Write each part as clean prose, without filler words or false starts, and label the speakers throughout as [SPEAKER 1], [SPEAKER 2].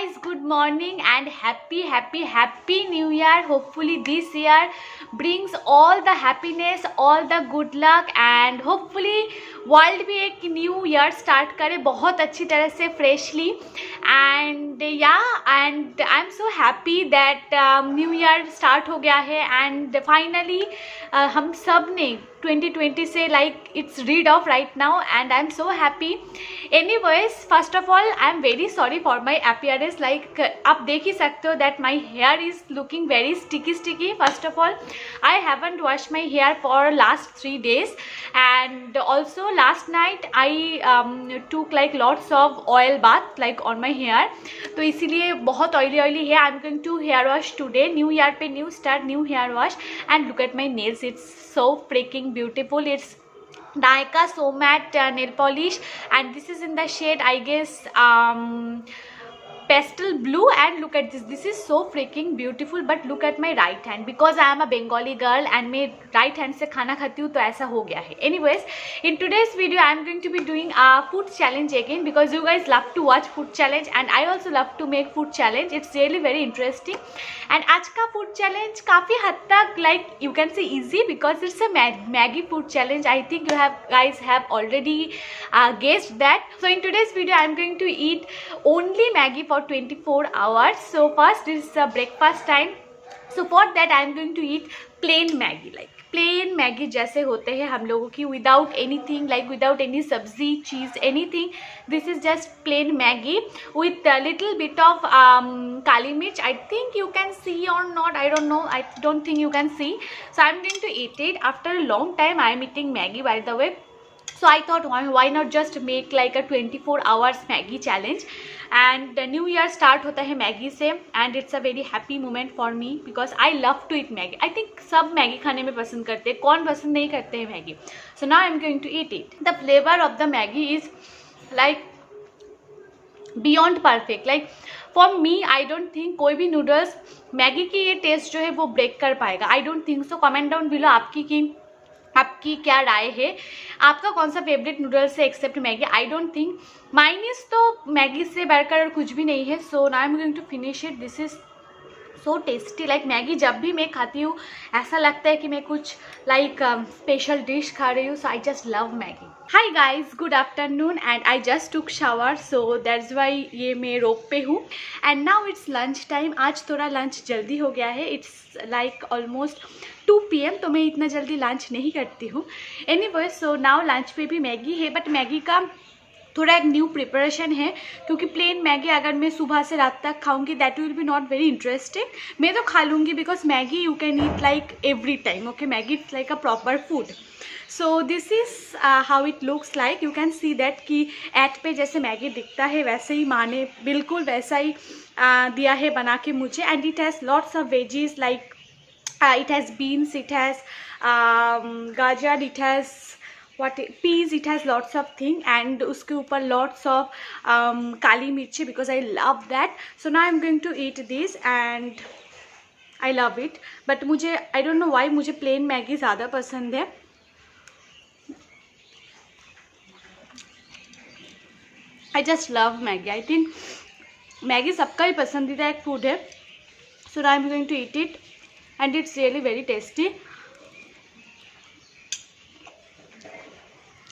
[SPEAKER 1] guys, good morning and happy new year. Hopefully this year brings all the happiness, all the good luck and hopefully world भी एक new year start करे बहुत अच्छी तरह से freshly and I am so happy that new year start हो गया है एंड फाइनली हम सब ने 2020 से like it's read of right now and I am so happy. Anyways first of all I am very sorry for my appearance. Like आप देख ही सकते हो that my here is looking very sticky. First of all I haven't wash my here for last 3 days and also last night I took like lots of oil bath like on my hair. तो इसीलिए बहुत oily है. I am going to hair wash today. New year पे new start, new hair wash and look at my nails. It's so freaking beautiful. It's Nykaa So Matte nail polish and this is in the shade I guess pastel blue and look at this is so freaking beautiful. But look at my right hand because I am a Bengali girl and मैं right hand से खाना खाती हूँ तो ऐसा हो गया है. Anyways, in today's video I am going to be doing a food challenge again because you guys love to watch food challenge and I also love to make food challenge. It's really very interesting and आज का food challenge काफ़ी हद तक like you can say easy because it's a Maggi food challenge. I think you guys have already guessed that. So in today's video I am going to eat only Maggi for 24 hours. So first this is a breakfast time. So for that I am going to eat plain Maggi, like plain Maggi जैसे होते हैं हम लोगों की, without anything, like without any सब्जी, cheese, anything. This is just plain Maggi with a little bit of kali mirch. I think you can see or not, I don't know, I don't think you can see. So I am going to eat it. After a long time I am eating Maggi, by the way. So I thought why not just make like a 24 hours Maggi challenge. And new year start होता है Maggi से and it's a very happy moment for me because I love to eat Maggi. I think सब Maggi खाने में पसंद करते हैं, कौन पसंद नहीं करते हैं Maggi. So now I am going to eat it. The flavour of the Maggi is like beyond perfect. Like for me I don't think कोई भी नूडल्स मैगी की ये टेस्ट जो है वो ब्रेक कर पाएगा. I don't think so. Comment down below आपकी क्या राय है, आपका कौन सा फेवरेट नूडल्स है except Maggi. I don't think mine is तो मैगी से बढ़कर और कुछ भी नहीं है. So now I am going to finish it. This is so tasty. Like Maggi जब भी मैं खाती हूँ ऐसा लगता है कि मैं कुछ लाइक स्पेशल डिश खा रही हूँ. So I just love Maggi. Hi guys, good afternoon and I just took shower so that's why ये मैं रोप पे हूँ and now it's lunch time. आज थोड़ा लंच जल्दी हो गया है. इट्स लाइक ऑलमोस्ट 2 PM तो मैं इतना जल्दी लंच नहीं करती हूँ. एनीवे सो नाउ लंच पे भी मैगी है बट मैगी का थोड़ा एक न्यू प्रिपरेशन है क्योंकि प्लेन मैगी अगर मैं सुबह से रात तक खाऊंगी that will be not very interesting. मैं तो खा लूँगी because Maggi you can eat like every time. Okay, Maggi it's like a proper food. So this is how it looks like. You can see that कि add पे जैसे Maggi दिखता है वैसे ही माँ ने बिल्कुल वैसा ही दिया है बना के मुझे. And it has lots of veggies like it has beans, it has gajar, it has peas, it has lots of thing and uske upar lots of kali mirchi because I love that. So now I'm going to eat this and I love it but मुझे I don't know why मुझे plain Maggi ज़्यादा पसंद है. I just love Maggi. I think Maggi सबका ही पसंदीदा एक food है. So now I'm going to eat it and it's really very tasty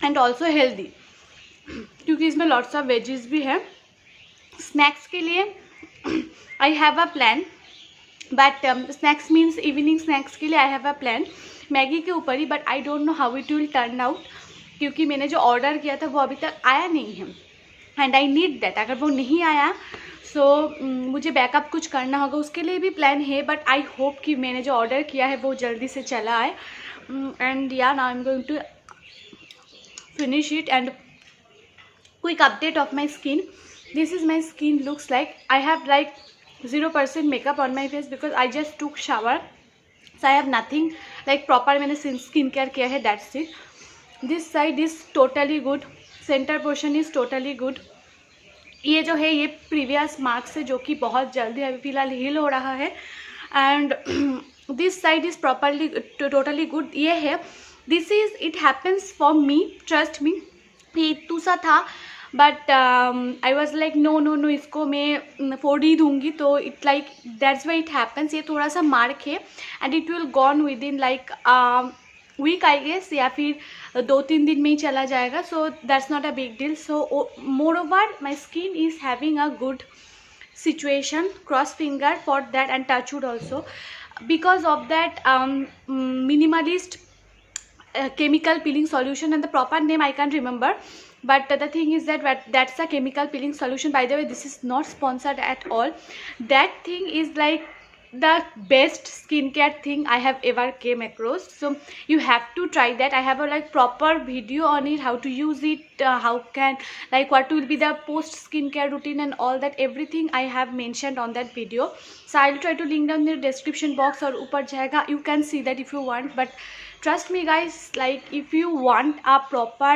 [SPEAKER 1] and also healthy क्योंकि इसमें lots of veggies भी है. स्नैक्स के लिए I have a plan but snacks means evening snacks के लिए I have a plan Maggi के ऊपर ही but I don't know how it will turn out क्योंकि मैंने जो ऑर्डर किया था वो अभी तक आया नहीं है and I need that. अगर वो नहीं आया सो मुझे बैकअप कुछ करना होगा, उसके लिए भी प्लान है बट आई होप कि मैंने जो ऑर्डर किया है वो जल्दी से चला आए. And yeah now I am going to finish it and quick update of my skin. This is my skin looks like. I have like 0% makeup on my face because I just took shower. So I have nothing like proper मैंने skin care किया है. That's it. This side is totally good. Centre portion is totally good. ये जो है ये previous marks है जो कि बहुत जल्दी अभी फ़िलहाल हील हो रहा है and this side is properly totally good. ये है this is it happens for me, trust me. ये इतू सा था but I was like no no no, इसको मैं फोड़ ही दूँगी. तो it like that's why it happens. ये थोड़ा सा मार्क है and it will gone within like week I guess, या फिर 2-3 दिन में ही चला जाएगा. So that's not a big deal. So more over my skin is having a good situation, cross finger for that, and touch wood also, because of that minimalist chemical peeling solution, and the proper name I can't remember, but the thing is that that's a chemical peeling solution. By the way, this is not sponsored at all. That thing is like the best skincare thing I have ever came across, so you have to try that. I have a like proper video on it, how to use it, how can, like what will be the post skincare routine and all that, everything I have mentioned on that video. So I'll try to link down in the description box or upar jayega, you can see that if you want. But trust me guys, like if you want a proper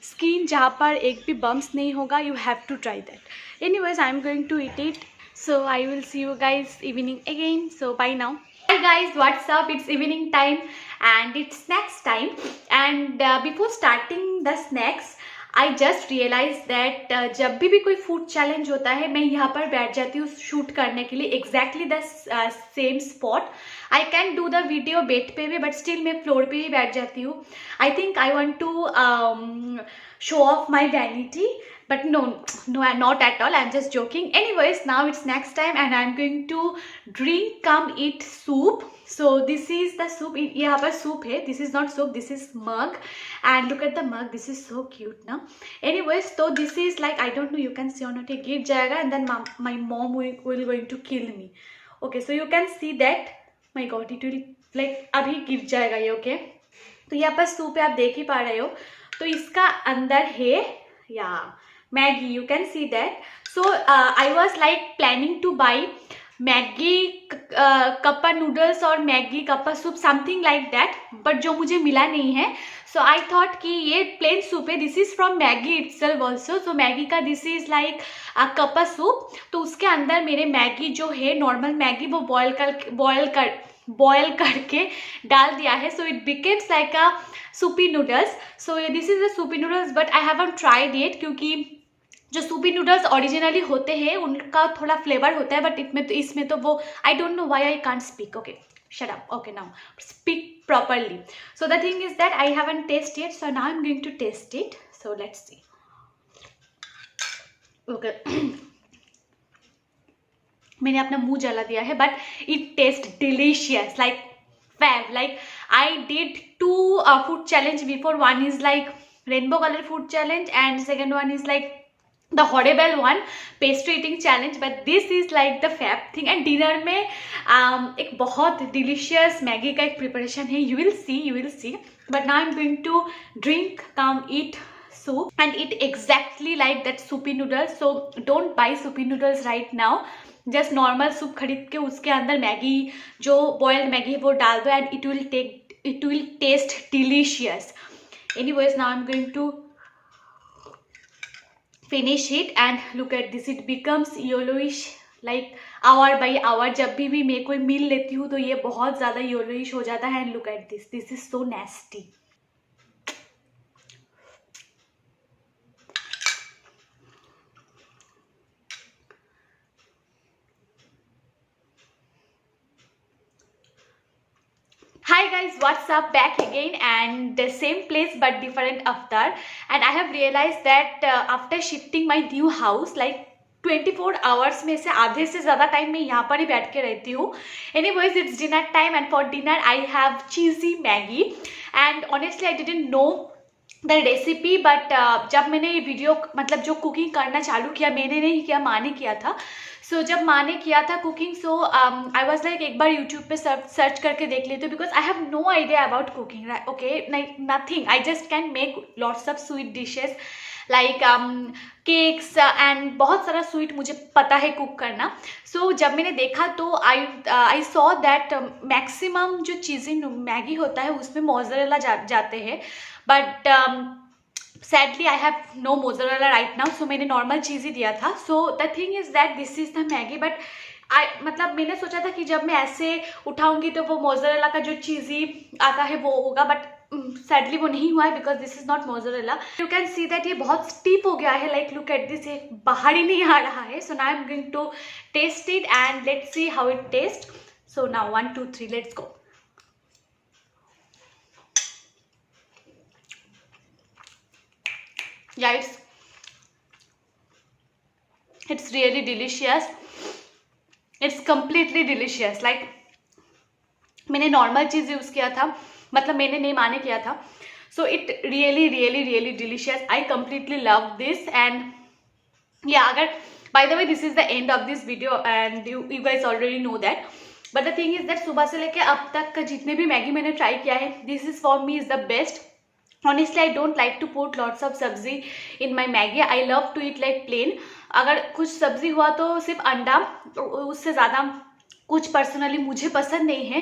[SPEAKER 1] skin जहाँ पर एक भी bumps नहीं होगा, you have to try that. Anyways, I'm going to eat it. So I will see you guys evening again. So bye now. Hi guys, what's up? It's evening time and it's snacks time. And before starting the snacks, I just realized that जब भी कोई food challenge होता है, मैं यहाँ पर बैठ जाती हूँ शूट करने के लिए exactly the same spot. I can do the video bed पे भी, but still मैं फ्लोर पे ही बैठ जाती हूँ. I think I want to show off my vanity. But no, not at all. I'm just joking. Anyways, now it's snacks time and I'm going to drink come eat soup. So this is the soup. यहाँ पर soup है. This is not soup. This is mug. And look at the mug. This is so cute now. Anyways, so this is like, I don't know, you can see or not. ये गिर जाएगा and then my mom will going to kill me. Okay, so you can see that. My God, it will like अभी गिर जाएगा ये. Okay. तो यहाँ पर soup है, आप देख ही पा रहे हो. तो इसका अंदर है या Maggi, you can see that. So I was like planning to buy Maggi kappa noodles or Maggi kappa soup, something like that, but जो मुझे मिला नहीं है. So I thought कि ये plain soup है. This is from Maggi itself also. So Maggi का this is like a kappa soup. तो उसके अंदर मेरे Maggi जो है normal Maggi वो boil करके डाल दिया है. So it becomes like a soupy noodles. So this is the soupy noodles, but I haven't tried yet क्योंकि जो सूपी नूडल्स ओरिजिनली होते हैं उनका थोड़ा फ्लेवर होता है, बट इसमें तो वो I don't know why I can't speak. Okay, shut up. Okay, now speak properly. So the thing is that I haven't tasted yet, so now I'm going to taste it. So let's see. Okay. मैंने अपना मुंह जला दिया है, but it tastes delicious, like fab. Like I did 2 food challenge before. One is like rainbow color food challenge and second one is like the horrible one, pastry eating challenge. But this is like the fab thing. And dinner में एक बहुत delicious Maggi का एक preparation है. You will see. But now I'm going to drink come eat soup and eat exactly like that soupy noodles. So don't buy soupy noodles right now. Just normal soup खरीद के उसके अंदर Maggi जो boiled Maggi है वो डाल दो and it will taste delicious. Anyways, now I'm going to finish it and look at this. It becomes yellowish like hour by hour. जब भी मैं कोई मील लेती हूँ तो ये बहुत ज़्यादा yellowish हो जाता है. And look at this. This is so nasty. Hi guys, what's up? Back again and the same place but different avatar. And I have realized that after shifting my new house, like 24 hours में से आधे से ज़्यादा time मैं यहाँ पर ही बैठ के रहती हूँ. Anyways, it's dinner time and for dinner I have cheesy Maggi. And honestly I didn't know the recipe, but जब मैंने ये वीडियो मतलब जो कुकिंग करना चालू किया, मैंने नहीं किया, माँ ने किया था. सो जब माँ ने किया था cooking, so I was like एक बार यूट्यूब पे सर्च करके देख लेते, because I have no idea about cooking. Okay, nothing. I just can make lots of sweet dishes like cakes and बहुत सारा स्वीट मुझे पता है कुक करना. सो जब मैंने देखा तो आई सॉ दैट मैक्सिमम जो चीज़ें मैगी होता है उसमें मोज़रेला जाते हैं, but sadly I have no mozzarella right now, so मैंने नॉर्मल चीज़ ही दिया था. so the thing is that this is the Maggi, but मतलब मैंने सोचा था कि जब मैं ऐसे उठाऊंगी तो वो मोज़रेला का जो चीज़ी आता है वो होगा, बट सैडली वो नहीं हुआ है because this is not mozzarella. You can see that ये बहुत स्टीप हो गया है. लाइक लुक एट दिस, ये बाहर ही नहीं आ रहा है. So now I am going to taste it and let's see how it taste. So now 1 2 3 let's go. Yeah, it's really delicious. It's completely delicious. Like मैंने नॉर्मल चीज़ यूज़ किया था, मतलब मैंने नहीं माने किया था. So it really really really delicious. I completely love this. And yeah अगर by the way this is the end of this video and you guys already know that. But the thing is that सुबह से लेके अब तक का जितने भी Maggi मैंने ट्राई किया है, this is for me is the best. Honestly, I don't like to put lots of सब्जी in my Maggi. I love to eat like plain. अगर कुछ सब्जी हुआ तो सिर्फ अंडा, उससे ज़्यादा कुछ पर्सनली मुझे पसंद नहीं है.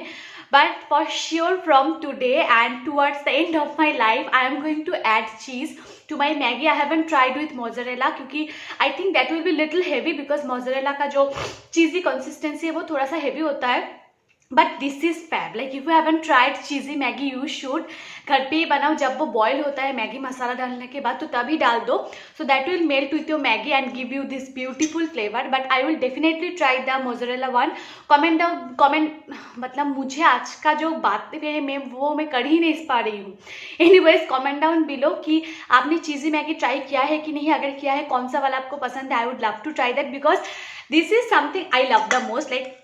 [SPEAKER 1] But for sure from today and towards the end of my life I am going to add cheese to my Maggi. I haven't tried with mozzarella क्योंकि I think that will be little heavy because mozzarella का जो चीज़ी consistency है वो थोड़ा सा heavy होता है. But this is fab. Like if you haven't tried cheesy Maggi you should. घर पे ही बनाओ. जब वो बॉयल होता है मैगी मसाला डालने के बाद तो तभी डाल दो. So that will melt with your Maggi and give you this beautiful flavour. But I will definitely try the mozzarella one. Comment मतलब मुझे आज का जो बातें हैं मैं कर ही नहीं पा रही हूँ. एनीवेज कमेंट डाउन बिलो कि आपने चीज़ी मैगी ट्राई किया है कि नहीं. अगर किया है कौन सा वाला आपको पसंद है. I would love to try that because this is something I love the most. Like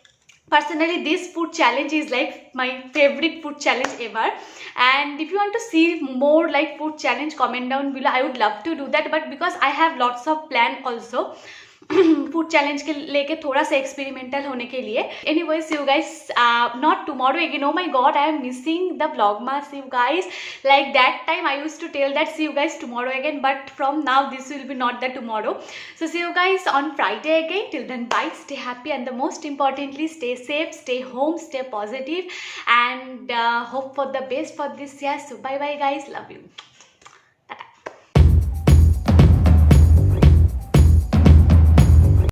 [SPEAKER 1] personally this food challenge is like my favorite food challenge ever. And if you want to see more like food challenge, comment down below. I would love to do that, but because I have lots of plan also food challenge के लेके थोड़ा सा experimental होने के लिए. Anyways you guys not tomorrow again. Oh my God I am missing the vlogmas you guys. Like that time I used to tell that see you guys tomorrow again, but from now this will be not the tomorrow. So see you guys on Friday again. Till then bye, stay happy and the most importantly stay safe, stay home, stay positive and hope for the best for this year. So bye bye guys, love you.